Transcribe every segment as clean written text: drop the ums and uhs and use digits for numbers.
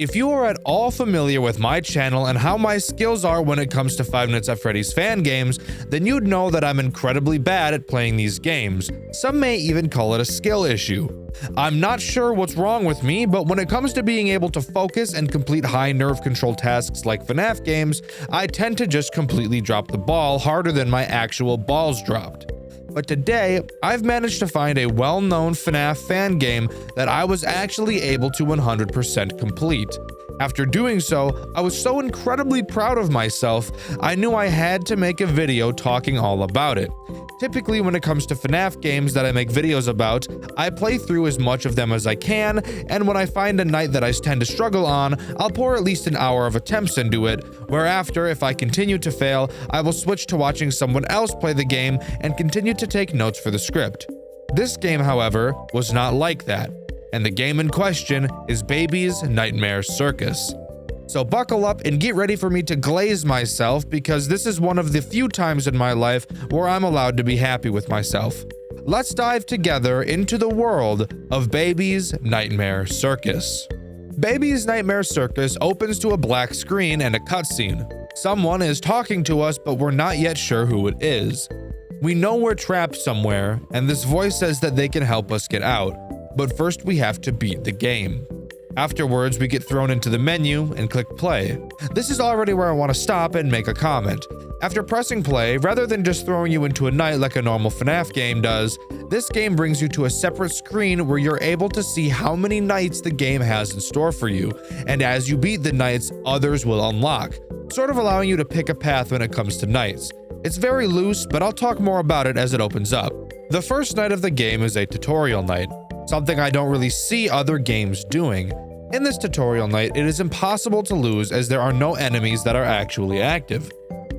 If you are at all familiar with my channel and how my skills are when it comes to 5 Nights at Freddy's fan games, then you'd know that I'm incredibly bad at playing these games. Some may even call it a skill issue. I'm not sure what's wrong with me, but when it comes to being able to focus and complete high nerve control tasks like FNAF games, I tend to just completely drop the ball harder than my actual balls dropped. But today, I've managed to find a well-known FNAF fan game that I was actually able to 100% complete. After doing so, I was so incredibly proud of myself, I knew I had to make a video talking all about it. Typically, when it comes to FNAF games that I make videos about, I play through as much of them as I can, and when I find a night that I tend to struggle on, I'll pour at least an hour of attempts into it, whereafter, if I continue to fail, I will switch to watching someone else play the game and continue to take notes for the script. This game, however, was not like that, and the game in question is Baby's Nightmare Circus. So buckle up and get ready for me to glaze myself, because this is one of the few times in my life where I'm allowed to be happy with myself. Let's dive together into the world of Baby's Nightmare Circus. Baby's Nightmare Circus opens to a black screen and a cutscene. Someone is talking to us, but we're not yet sure who it is. We know we're trapped somewhere, and this voice says that they can help us get out, but first we have to beat the game. Afterwards, we get thrown into the menu and click play. This is already where I want to stop and make a comment. After pressing play, rather than just throwing you into a night like a normal FNAF game does, this game brings you to a separate screen where you're able to see how many nights the game has in store for you, and as you beat the nights, others will unlock, sort of allowing you to pick a path when it comes to nights. It's very loose, but I'll talk more about it as it opens up. The first night of the game is a tutorial night, something I don't really see other games doing. In this tutorial night, it is impossible to lose as there are no enemies that are actually active.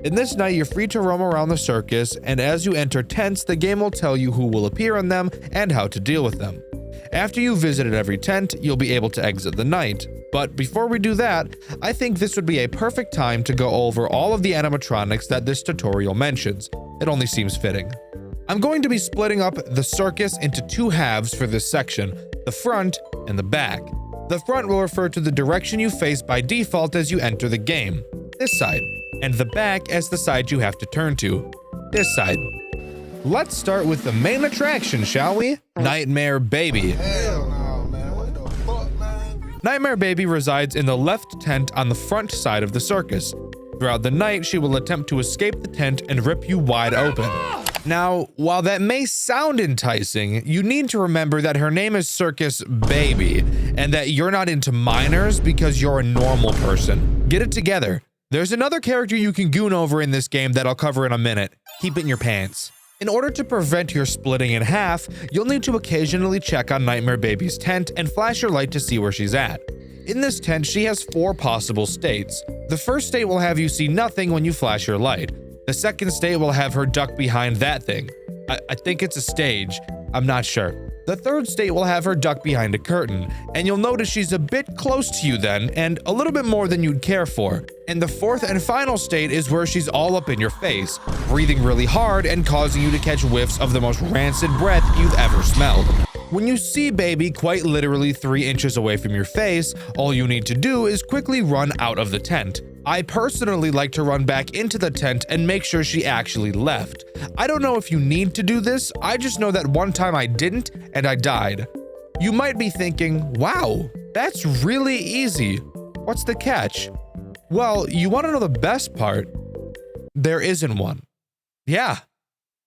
In this night, you're free to roam around the circus, and as you enter tents, the game will tell you who will appear in them and how to deal with them. After you've visited every tent, you'll be able to exit the night. But before we do that, I think this would be a perfect time to go over all of the animatronics that this tutorial mentions. It only seems fitting. I'm going to be splitting up the circus into 2 halves for this section, the front and the back. The front will refer to the direction you face by default as you enter the game, this side, and the back as the side you have to turn to, this side. Let's start with the main attraction, shall we? Nightmare Baby. Hell no, man. What the fuck, man? Nightmare Baby resides in the left tent on the front side of the circus. Throughout the night, she will attempt to escape the tent and rip you wide open. Now, while that may sound enticing, you need to remember that her name is Circus Baby, and that you're not into minors because you're a normal person. Get it together. There's another character you can goon over in this game that I'll cover in a minute. Keep it in your pants. In order to prevent your splitting in half, you'll need to occasionally check on Nightmare Baby's tent and flash your light to see where she's at. In this tent, she has 4 possible states. The first state will have you see nothing when you flash your light. The second state will have her duck behind that thing. I think it's a stage. I'm not sure. The third state will have her duck behind a curtain, and you'll notice she's a bit close to you then, and a little bit more than you'd care for. And the fourth and final state is where she's all up in your face, breathing really hard and causing you to catch whiffs of the most rancid breath you've ever smelled. When you see Baby quite literally 3 inches away from your face, all you need to do is quickly run out of the tent. I personally like to run back into the tent and make sure she actually left. I don't know if you need to do this, I just know that one time I didn't and I died. You might be thinking, wow, that's really easy. What's the catch? Well, you want to know the best part? There isn't one. Yeah,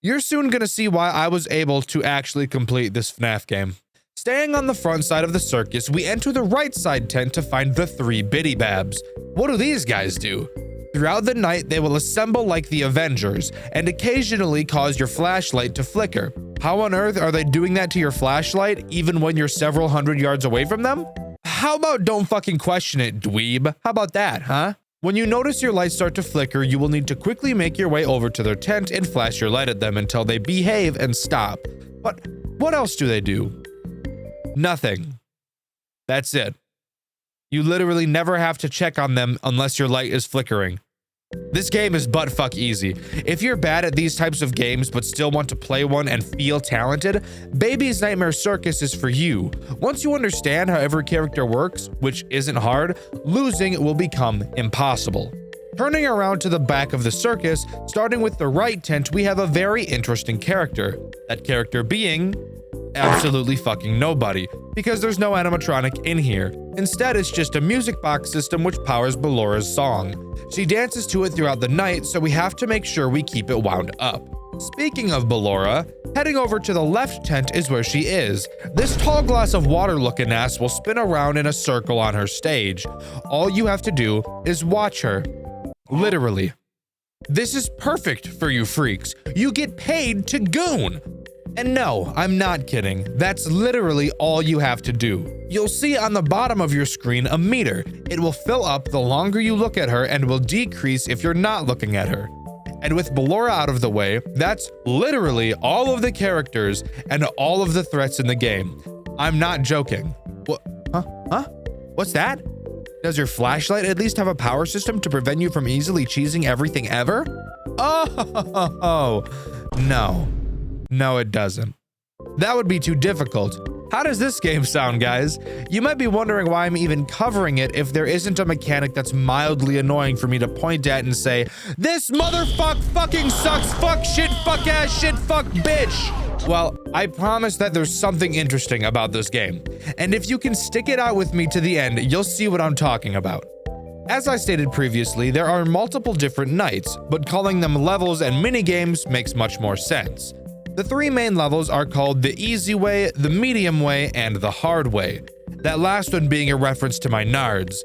you're soon gonna see why I was able to actually complete this FNAF game. Staying on the front side of the circus, we enter the right side tent to find the 3 Biddy Babs. What do these guys do? Throughout the night, they will assemble like the Avengers and occasionally cause your flashlight to flicker. How on earth are they doing that to your flashlight even when you're several hundred yards away from them? How about don't fucking question it, dweeb? How about that, huh? When you notice your lights start to flicker, you will need to quickly make your way over to their tent and flash your light at them until they behave and stop. But what else do they do? Nothing. That's it. You literally never have to check on them unless your light is flickering. This game is buttfuck easy. If you're bad at these types of games but still want to play one and feel talented, Baby's Nightmare Circus is for you. Once you understand how every character works, which isn't hard, losing will become impossible. Turning around to the back of the circus, starting with the right tent, we have a very interesting character. That character being absolutely fucking nobody, because there's no animatronic in here. Instead, it's just a music box system which powers Bellora's song. She dances to it throughout the night, so we have to make sure we keep it wound up. Speaking of Bellora, heading over to the left tent is where she is. This tall glass of water looking ass will spin around in a circle on her stage. All you have to do is watch her. Literally. This is perfect for you freaks. You get paid to goon. And no, I'm not kidding. That's literally all you have to do. You'll see on the bottom of your screen a meter. It will fill up the longer you look at her and will decrease if you're not looking at her. And with Bellora out of the way, that's literally all of the characters and all of the threats in the game. I'm not joking. What? Huh? What's that? Does your flashlight at least have a power system to prevent you from easily cheesing everything ever? Oh, no. No, it doesn't. That would be too difficult. How does this game sound, guys? You might be wondering why I'm even covering it if there isn't a mechanic that's mildly annoying for me to point at and say, this motherfuck fucking sucks, fuck shit, fuck ass shit, fuck bitch. Well, I promise that there's something interesting about this game. And if you can stick it out with me to the end, you'll see what I'm talking about. As I stated previously, there are multiple different nights, but calling them levels and minigames makes much more sense. The three main levels are called the easy way, the medium way, and the hard way. That last one being a reference to my nards.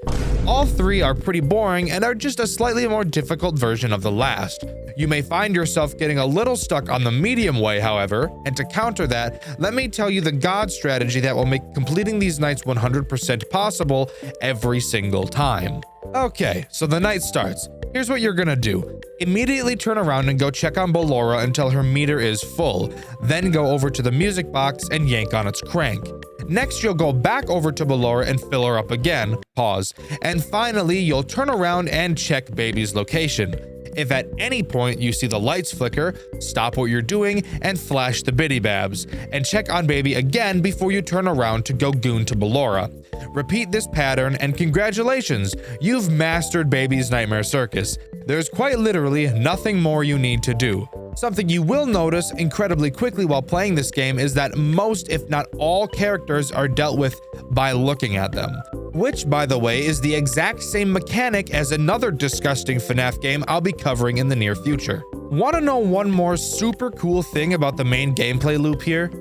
All three are pretty boring and are just a slightly more difficult version of the last. You may find yourself getting a little stuck on the medium way, however, and to counter that, let me tell you the god strategy that will make completing these nights 100% possible every single time. Okay, so the night starts. Here's what you're gonna do. Immediately turn around and go check on Bellora until her meter is full. Then go over to the music box and yank on its crank. Next, you'll go back over to Bellora and fill her up again. Pause. And finally, you'll turn around and check Baby's location. If at any point you see the lights flicker, stop what you're doing and flash the biddy babs, and check on Baby again before you turn around to go goon to Bellora. Repeat this pattern and congratulations, you've mastered Baby's Nightmare Circus. There's quite literally nothing more you need to do. Something you will notice incredibly quickly while playing this game is that most, if not all, characters are dealt with by looking at them. Which, by the way, is the exact same mechanic as another disgusting FNAF game I'll be covering in the near future. Want to know one more super cool thing about the main gameplay loop here?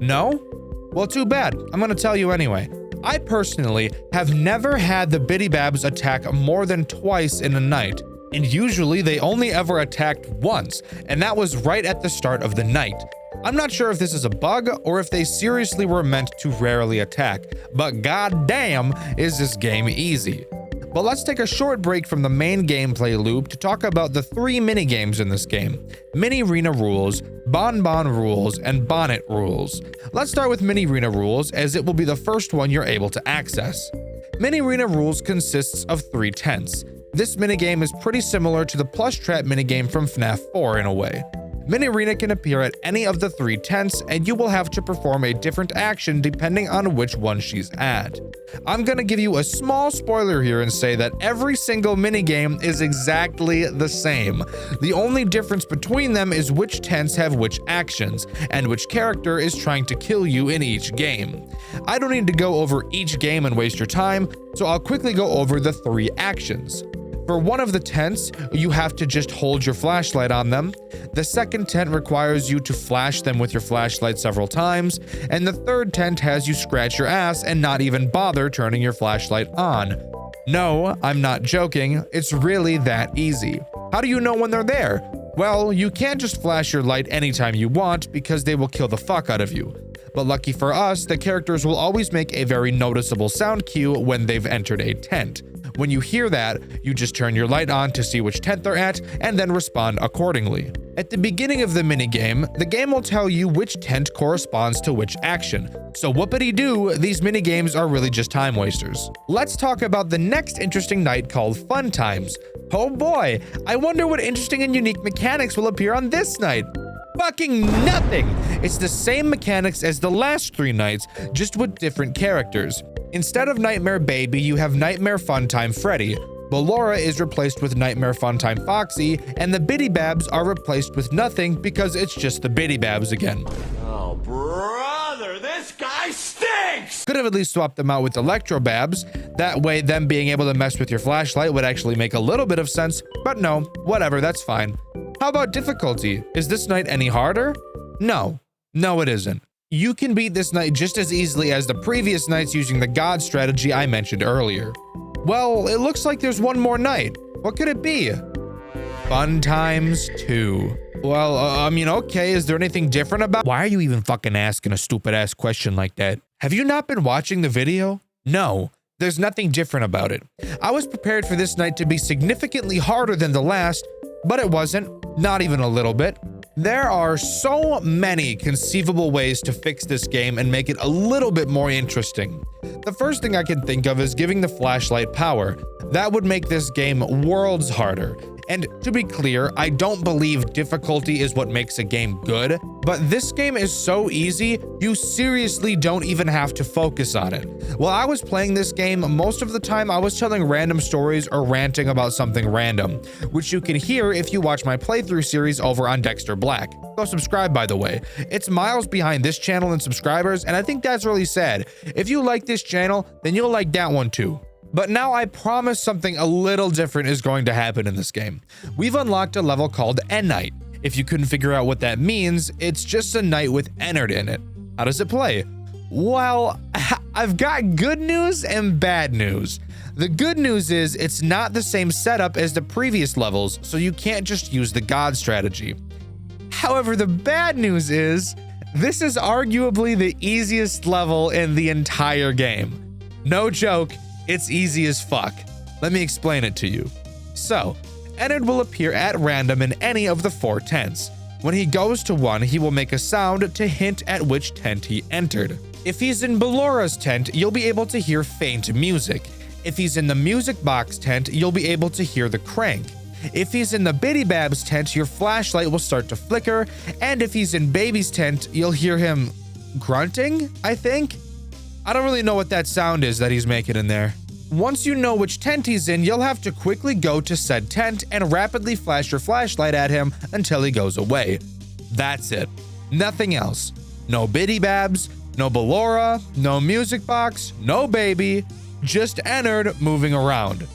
No? Well, too bad. I'm going to tell you anyway. I personally have never had the biddy babs attack more than twice in a night. And usually they only ever attacked once, and that was right at the start of the night. I'm not sure if this is a bug or if they seriously were meant to rarely attack, but goddamn is this game easy. But let's take a short break from the main gameplay loop to talk about the three minigames in this game. Mini Arena Rules, Bonbon Rules, and Bonnet Rules. Let's start with Mini Arena Rules as it will be the first one you're able to access. Mini Arena Rules consists of 3 tents. This minigame is pretty similar to the plush trap minigame from FNAF 4 in a way. Mini Arena can appear at any of the 3 tents, and you will have to perform a different action depending on which one she's at. I'm gonna give you a small spoiler here and say that every single minigame is exactly the same. The only difference between them is which tents have which actions, and which character is trying to kill you in each game. I don't need to go over each game and waste your time, so I'll quickly go over the 3 actions. For one of the tents, you have to just hold your flashlight on them. The second tent requires you to flash them with your flashlight several times. And the third tent has you scratch your ass and not even bother turning your flashlight on. No, I'm not joking. It's really that easy. How do you know when they're there? Well, you can't just flash your light anytime you want because they will kill the fuck out of you. But lucky for us, the characters will always make a very noticeable sound cue when they've entered a tent. When you hear that, you just turn your light on to see which tent they're at and then respond accordingly. At the beginning of the minigame, the game will tell you which tent corresponds to which action. So whoopity-doo, these minigames are really just time wasters. Let's talk about the next interesting night called Fun Times. Oh boy, I wonder what interesting and unique mechanics will appear on this night. Fucking nothing! It's the same mechanics as the last 3 nights, just with different characters. Instead of Nightmare Baby, you have Nightmare Funtime Freddy. Ballora is replaced with Nightmare Funtime Foxy, and the Biddy Babs are replaced with nothing because it's just the Biddy Babs again. Oh, brother, this guy stinks! Could have at least swapped them out with Electro Babs. That way, them being able to mess with your flashlight would actually make a little bit of sense, but no, whatever, that's fine. How about difficulty? Is this night any harder? No. No, it isn't. You can beat this night just as easily as the previous nights using the God strategy I mentioned earlier. Well, it looks like there's one more night. What could it be? Fun Times 2. Well, okay, is there anything different about— Why are you even fucking asking a stupid ass question like that? Have you not been watching the video? No, there's nothing different about it. I was prepared for this night to be significantly harder than the last, but it wasn't, not even a little bit. There are so many conceivable ways to fix this game and make it a little bit more interesting. The first thing I can think of is giving the flashlight power. That would make this game worlds harder. And to be clear, I don't believe difficulty is what makes a game good, but this game is so easy, you seriously don't even have to focus on it. While I was playing this game, most of the time I was telling random stories or ranting about something random, which you can hear if you watch my playthrough series over on Dexter Black. Go subscribe, by the way. It's miles behind this channel in subscribers, and I think that's really sad. If you like this channel, then you'll like that one too. But now I promise something a little different is going to happen in this game. We've unlocked a level called N Night. If you couldn't figure out what that means, it's just a night with Ennard in it. How does it play? Well, I've got good news and bad news. The good news is it's not the same setup as the previous levels, so you can't just use the God strategy. However, the bad news is this is arguably the easiest level in the entire game. No joke. It's easy as fuck. Let me explain it to you. So, Ennard will appear at random in any of the 4 tents. When he goes to one, he will make a sound to hint at which tent he entered. If he's in Ballora's tent, you'll be able to hear faint music. If he's in the music box tent, you'll be able to hear the crank. If he's in the Biddy Babs tent, your flashlight will start to flicker. And if he's in Baby's tent, you'll hear him grunting, I think? I don't really know what that sound is that he's making in there. Once you know which tent he's in, you'll have to quickly go to said tent and rapidly flash your flashlight at him until he goes away. That's it. Nothing else. No Biddy Babs, no Ballora, no music box, no Baby, just Ennard moving around.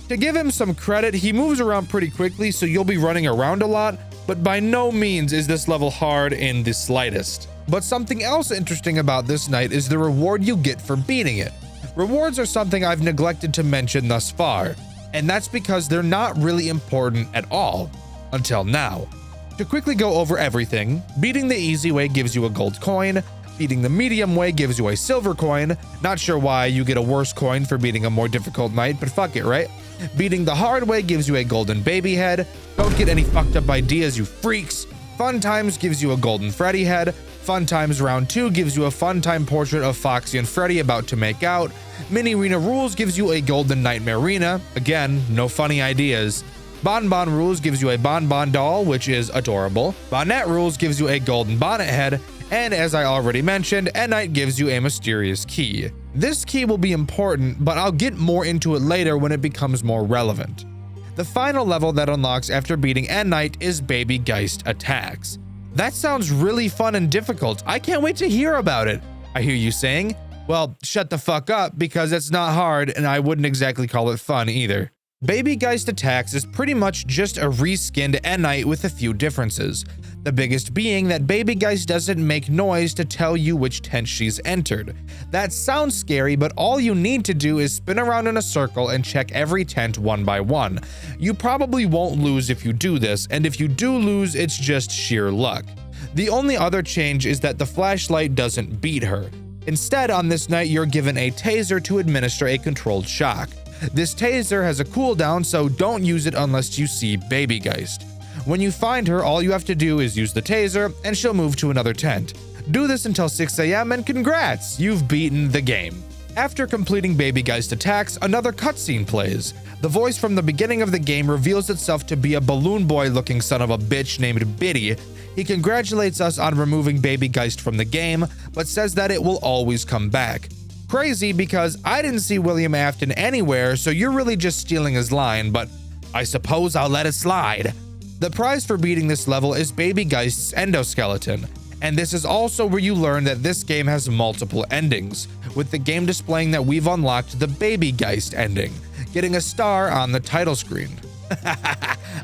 To give him some credit, he moves around pretty quickly, so you'll be running around a lot, but by no means is this level hard in the slightest. But something else interesting about this night is the reward you get for beating it. Rewards are something I've neglected to mention thus far, and that's because they're not really important at all, until now. To quickly go over everything, beating the easy way gives you a gold coin, beating the medium way gives you a silver coin, not sure why you get a worse coin for beating a more difficult night, but fuck it, right? Beating the hard way gives you a golden baby head, don't get any fucked up ideas, you freaks. Fun Times gives you a golden Freddy head. Fun Times Round 2 gives you a fun time portrait of Foxy and Freddy about to make out. Mini Arena Rules gives you a golden Nightmare Arena. Again, no funny ideas. Bon Bon Rules gives you a Bon Bon doll, which is adorable. Bonnet Rules gives you a golden bonnet head. And as I already mentioned, N Night gives you a mysterious key. This key will be important, but I'll get more into it later when it becomes more relevant. The final level that unlocks after beating N Night is Baby Geist Attacks. That sounds really fun and difficult. I can't wait to hear about it. I hear you saying, well, shut the fuck up because it's not hard and I wouldn't exactly call it fun either. Baby Geist Attacks is pretty much just a reskinned N Night with a few differences. The biggest being that Baby Geist doesn't make noise to tell you which tent she's entered. That sounds scary, but all you need to do is spin around in a circle and check every tent one by one. You probably won't lose if you do this, and if you do lose, it's just sheer luck. The only other change is that the flashlight doesn't beat her. Instead, on this night, you're given a taser to administer a controlled shock. This taser has a cooldown, so don't use it unless you see Baby Geist. When you find her, all you have to do is use the taser and she'll move to another tent. Do this until 6 a.m. and congrats, you've beaten the game. After completing Baby Geist attacks, another cutscene plays. The voice from the beginning of the game reveals itself to be a balloon boy looking son of a bitch named Biddy. He congratulates us on removing Baby Geist from the game, but says that it will always come back. Crazy because I didn't see William Afton anywhere, so you're really just stealing his line, but I suppose I'll let it slide. The prize for beating this level is Baby Geist's endoskeleton, and this is also where you learn that this game has multiple endings, with the game displaying that we've unlocked the Baby Geist ending, getting a star on the title screen.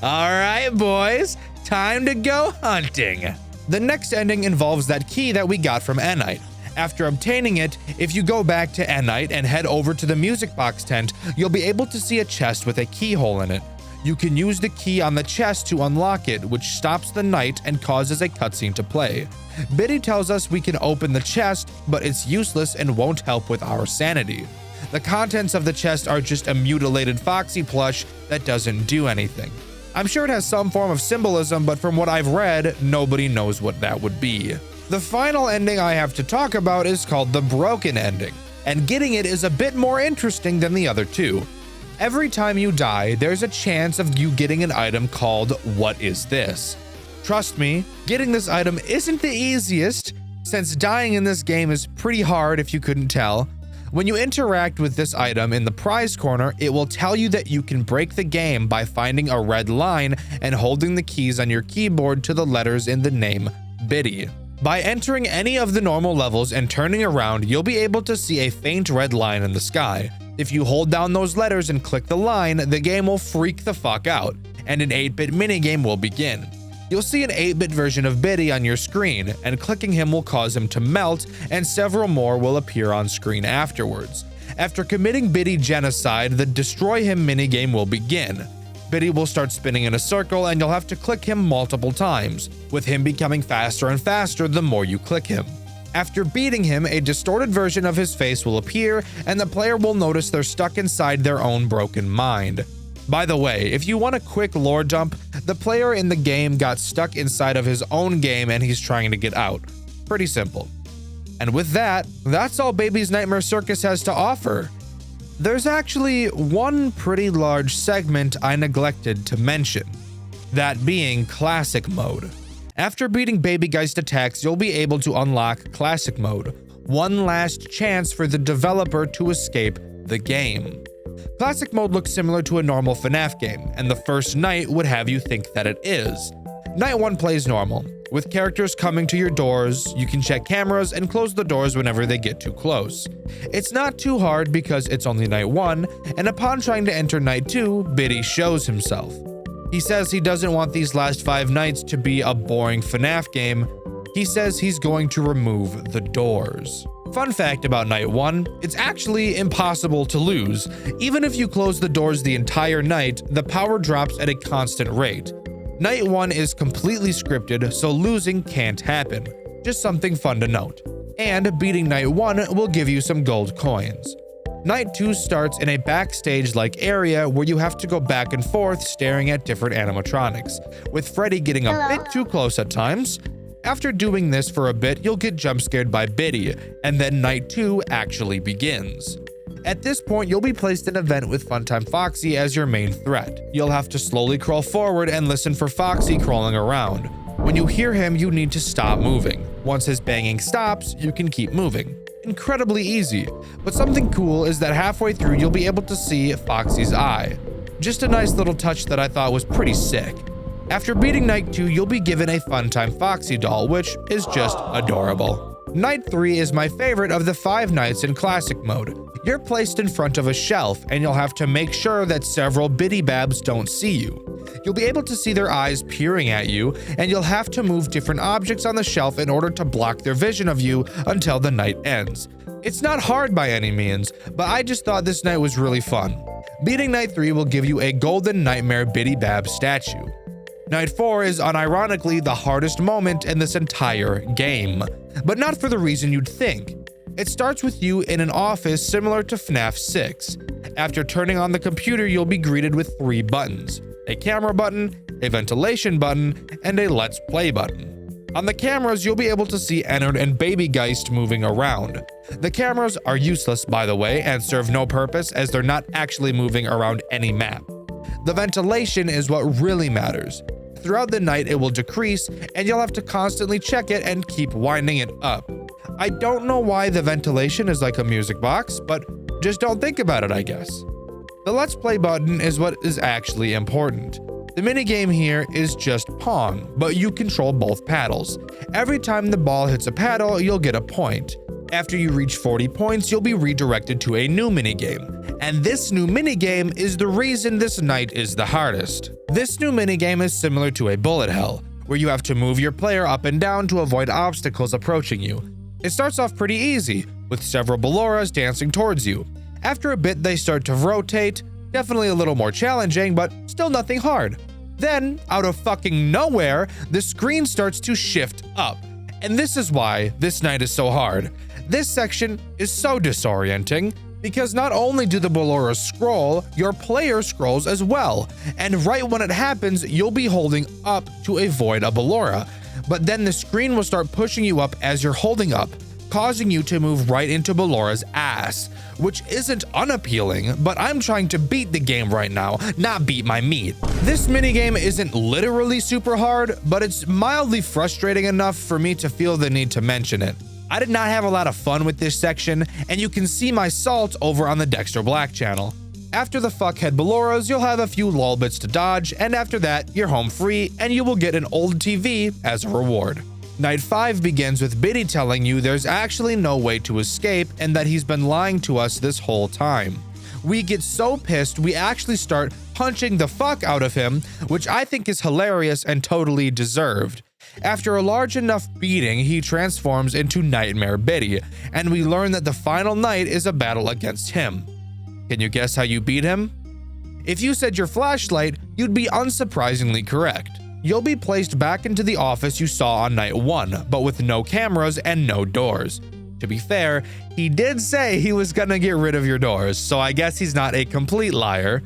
Alright boys, time to go hunting. The next ending involves that key that we got from Enite. After obtaining it, if you go back to Enite and head over to the music box tent, you'll be able to see a chest with a keyhole in it. You can use the key on the chest to unlock it, which stops the night and causes a cutscene to play. Biddy tells us we can open the chest, but it's useless and won't help with our sanity. The contents of the chest are just a mutilated Foxy plush that doesn't do anything. I'm sure it has some form of symbolism, but from what I've read, nobody knows what that would be. The final ending I have to talk about is called the Broken Ending, and getting it is a bit more interesting than the other two. Every time you die, there's a chance of you getting an item called What Is This? Trust me, getting this item isn't the easiest, since dying in this game is pretty hard if you couldn't tell. When you interact with this item in the prize corner, it will tell you that you can break the game by finding a red line and holding the keys on your keyboard to the letters in the name Biddy. By entering any of the normal levels and turning around, you'll be able to see a faint red line in the sky. If you hold down those letters and click the line, the game will freak the fuck out, and an 8-bit minigame will begin. You'll see an 8-bit version of Biddy on your screen, and clicking him will cause him to melt, and several more will appear on screen afterwards. After committing Biddy genocide, the Destroy Him minigame will begin. Biddy will start spinning in a circle, and you'll have to click him multiple times, with him becoming faster and faster the more you click him. After beating him, a distorted version of his face will appear, and the player will notice they're stuck inside their own broken mind. By the way, if you want a quick lore dump, the player in the game got stuck inside of his own game and he's trying to get out. Pretty simple. And with that, that's all Baby's Nightmare Circus has to offer. There's actually one pretty large segment I neglected to mention, that being Classic Mode. After beating Baby Geist attacks, you'll be able to unlock Classic Mode, one last chance for the developer to escape the game. Classic Mode looks similar to a normal FNAF game, and the first night would have you think that it is. Night 1 plays normal. With characters coming to your doors, you can check cameras and close the doors whenever they get too close. It's not too hard because it's only Night 1, and upon trying to enter Night 2, Biddy shows himself. He says he doesn't want these last 5 nights to be a boring FNAF game. He says he's going to remove the doors. Fun fact about Night 1, it's actually impossible to lose. Even if you close the doors the entire night, the power drops at a constant rate. Night 1 is completely scripted, so losing can't happen. Just something fun to note. And beating Night 1 will give you some gold coins. Night 2 starts in a backstage-like area where you have to go back and forth staring at different animatronics, with Freddy getting a bit too close at times. After doing this for a bit, you'll get jump scared by Biddy, and then Night 2 actually begins. At this point, you'll be placed in a vent with Funtime Foxy as your main threat. You'll have to slowly crawl forward and listen for Foxy crawling around. When you hear him, you need to stop moving. Once his banging stops, you can keep moving. Incredibly easy, but something cool is that halfway through you'll be able to see Foxy's eye. Just a nice little touch that I thought was pretty sick. After beating Night 2, you'll be given a Funtime Foxy doll, which is just adorable. Night 3 is my favorite of the 5 nights in Classic Mode. You're placed in front of a shelf, and you'll have to make sure that several Biddy Babs don't see you. You'll be able to see their eyes peering at you, and you'll have to move different objects on the shelf in order to block their vision of you until the night ends. It's not hard by any means, but I just thought this night was really fun. Beating Night 3 will give you a Golden Nightmare Biddy Bab statue. Night 4 is unironically the hardest moment in this entire game, but not for the reason you'd think. It starts with you in an office similar to FNAF 6. After turning on the computer, you'll be greeted with 3 buttons: a camera button, a ventilation button, and a let's play button. On the cameras, you'll be able to see Ennard and Baby Geist moving around. The cameras are useless, by the way, and serve no purpose as they're not actually moving around any map. The ventilation is what really matters. Throughout the night, it will decrease, and you'll have to constantly check it and keep winding it up. I don't know why the ventilation is like a music box, but just don't think about it, I guess. The Let's Play button is what is actually important. The minigame here is just Pong, but you control both paddles. Every time the ball hits a paddle, you'll get a point. After you reach 40 points, you'll be redirected to a new minigame. And this new minigame is the reason this night is the hardest. This new minigame is similar to a bullet hell, where you have to move your player up and down to avoid obstacles approaching you. It starts off pretty easy, with several Balloras dancing towards you. After a bit, they start to rotate, definitely a little more challenging, but still nothing hard. Then, out of fucking nowhere, the screen starts to shift up. And this is why this night is so hard. This section is so disorienting, because not only do the Balloras scroll, your player scrolls as well. And right when it happens, you'll be holding up to avoid a Ballora. But then the screen will start pushing you up as you're holding up, causing you to move right into Ballora's ass, which isn't unappealing, but I'm trying to beat the game right now, not beat my meat. This minigame isn't literally super hard, but it's mildly frustrating enough for me to feel the need to mention it. I did not have a lot of fun with this section, and you can see my salt over on the dxtrwhite channel. After the fuckhead Balloras, you'll have a few lol bits to dodge, and after that, you're home free, and you will get an old TV as a reward. Night 5 begins with Biddy telling you there's actually no way to escape and that he's been lying to us this whole time. We get so pissed we actually start punching the fuck out of him, which I think is hilarious and totally deserved. After a large enough beating, he transforms into Nightmare Biddy, and we learn that the final night is a battle against him. Can you guess how you beat him? If you said your flashlight, you'd be unsurprisingly correct. You'll be placed back into the office you saw on night 1, but with no cameras and no doors. To be fair, he did say he was gonna get rid of your doors, so I guess he's not a complete liar.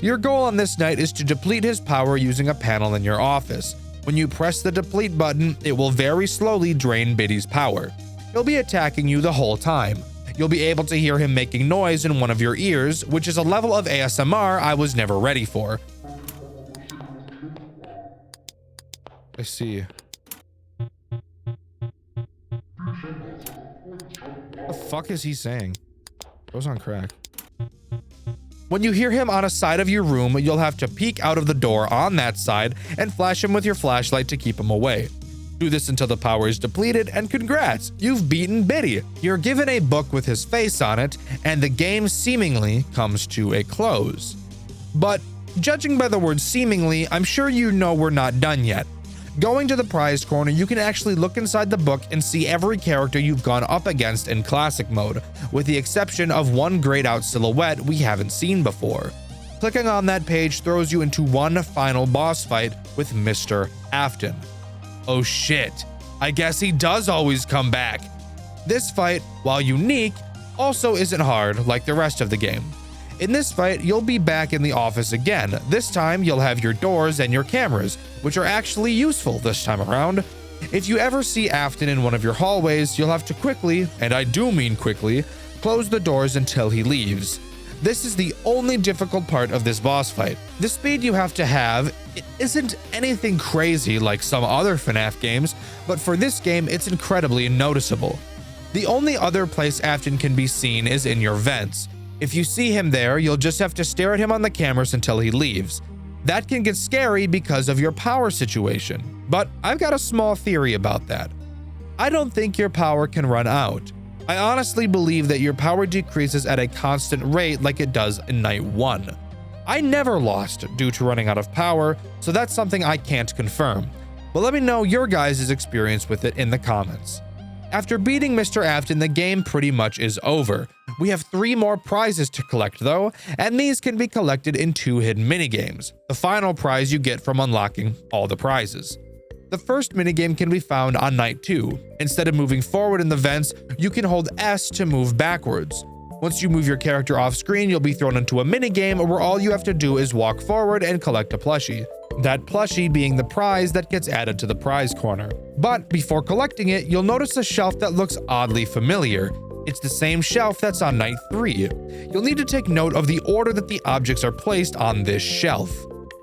Your goal on this night is to deplete his power using a panel in your office. When you press the deplete button, it will very slowly drain Biddy's power. He'll be attacking you the whole time. You'll be able to hear him making noise in one of your ears, which is a level of ASMR I was never ready for. I see. What the fuck is he saying? Goes on crack. When you hear him on a side of your room, you'll have to peek out of the door on that side and flash him with your flashlight to keep him away. Do this until the power is depleted, and congrats, you've beaten Biddy. You're given a book with his face on it, and the game seemingly comes to a close. But judging by the word seemingly, I'm sure you know we're not done yet. Going to the prize corner, you can actually look inside the book and see every character you've gone up against in classic mode, with the exception of one grayed out silhouette we haven't seen before. Clicking on that page throws you into one final boss fight with Mr. Afton. Oh shit, I guess he does always come back. This fight, while unique, also isn't hard like the rest of the game. In this fight, you'll be back in the office again. This time, you'll have your doors and your cameras, which are actually useful this time around. If you ever see Afton in one of your hallways, you'll have to quickly, and I do mean quickly, close the doors until he leaves. This is the only difficult part of this boss fight. The speed you have to have, it isn't anything crazy like some other FNAF games, but for this game, it's incredibly noticeable. The only other place Afton can be seen is in your vents. If you see him there, you'll just have to stare at him on the cameras until he leaves. That can get scary because of your power situation, but I've got a small theory about that. I don't think your power can run out. I honestly believe that your power decreases at a constant rate like it does in night 1. I never lost due to running out of power, so that's something I can't confirm. But let me know your guys' experience with it in the comments. After beating Mr. Afton, the game pretty much is over. We have 3 more prizes to collect though, and these can be collected in 2 hidden minigames. The final prize you get from unlocking all the prizes. The first minigame can be found on night 2. Instead of moving forward in the vents, you can hold S to move backwards. Once you move your character off screen, you'll be thrown into a minigame where all you have to do is walk forward and collect a plushie. that plushie being the prize that gets added to the prize corner. But before collecting it, you'll notice a shelf that looks oddly familiar. It's the same shelf that's on night 3. You'll need to take note of the order that the objects are placed on this shelf.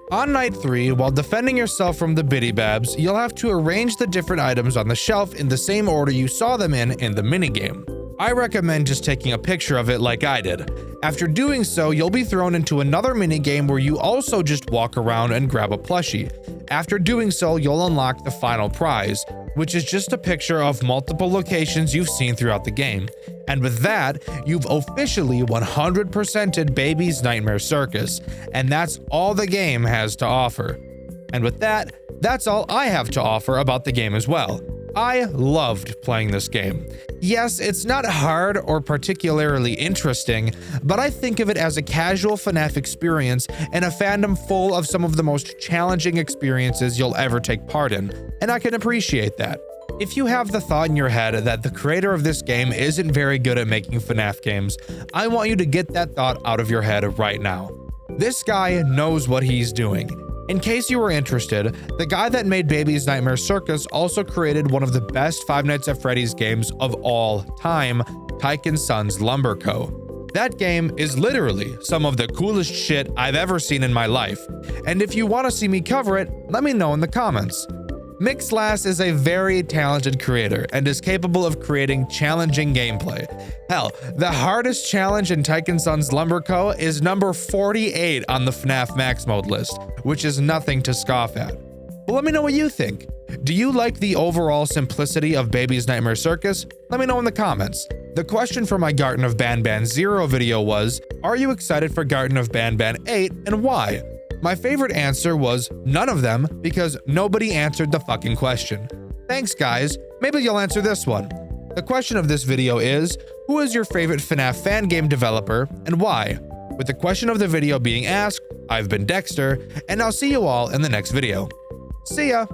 On night 3, while defending yourself from the Biddy Babs, you'll have to arrange the different items on the shelf in the same order you saw them in the minigame. I recommend just taking a picture of it like I did. After doing so, you'll be thrown into another minigame where you also just walk around and grab a plushie. After doing so, you'll unlock the final prize, which is just a picture of multiple locations you've seen throughout the game. And with that, you've officially 100%ed Baby's Nightmare Circus, and that's all the game has to offer. And with that, that's all I have to offer about the game as well. I loved playing this game. Yes, it's not hard or particularly interesting, but I think of it as a casual FNAF experience and a fandom full of some of the most challenging experiences you'll ever take part in, and I can appreciate that. If you have the thought in your head that the creator of this game isn't very good at making FNAF games, I want you to get that thought out of your head right now. This guy knows what he's doing. In case you were interested, the guy that made Baby's Nightmare Circus also created one of the best Five Nights at Freddy's games of all time, Tyke & Sons Lumber Co. That game is literally some of the coolest shit I've ever seen in my life, and if you want to see me cover it, let me know in the comments. Mixlass is a very talented creator and is capable of creating challenging gameplay. Hell, the hardest challenge in Tyke & Sons Lumber Co. is number 48 on the FNAF Max Mode list, which is nothing to scoff at. But let me know what you think. Do you like the overall simplicity of Baby's Nightmare Circus? Let me know in the comments. The question for my Garten of Banban 0 video was, are you excited for Garten of Banban 8 and why? My favorite answer was none of them because nobody answered the fucking question. Thanks guys, maybe you'll answer this one. The question of this video is, who is your favorite FNAF fan game developer and why? With the question of the video being asked, I've been Dexter, and I'll see you all in the next video. See ya!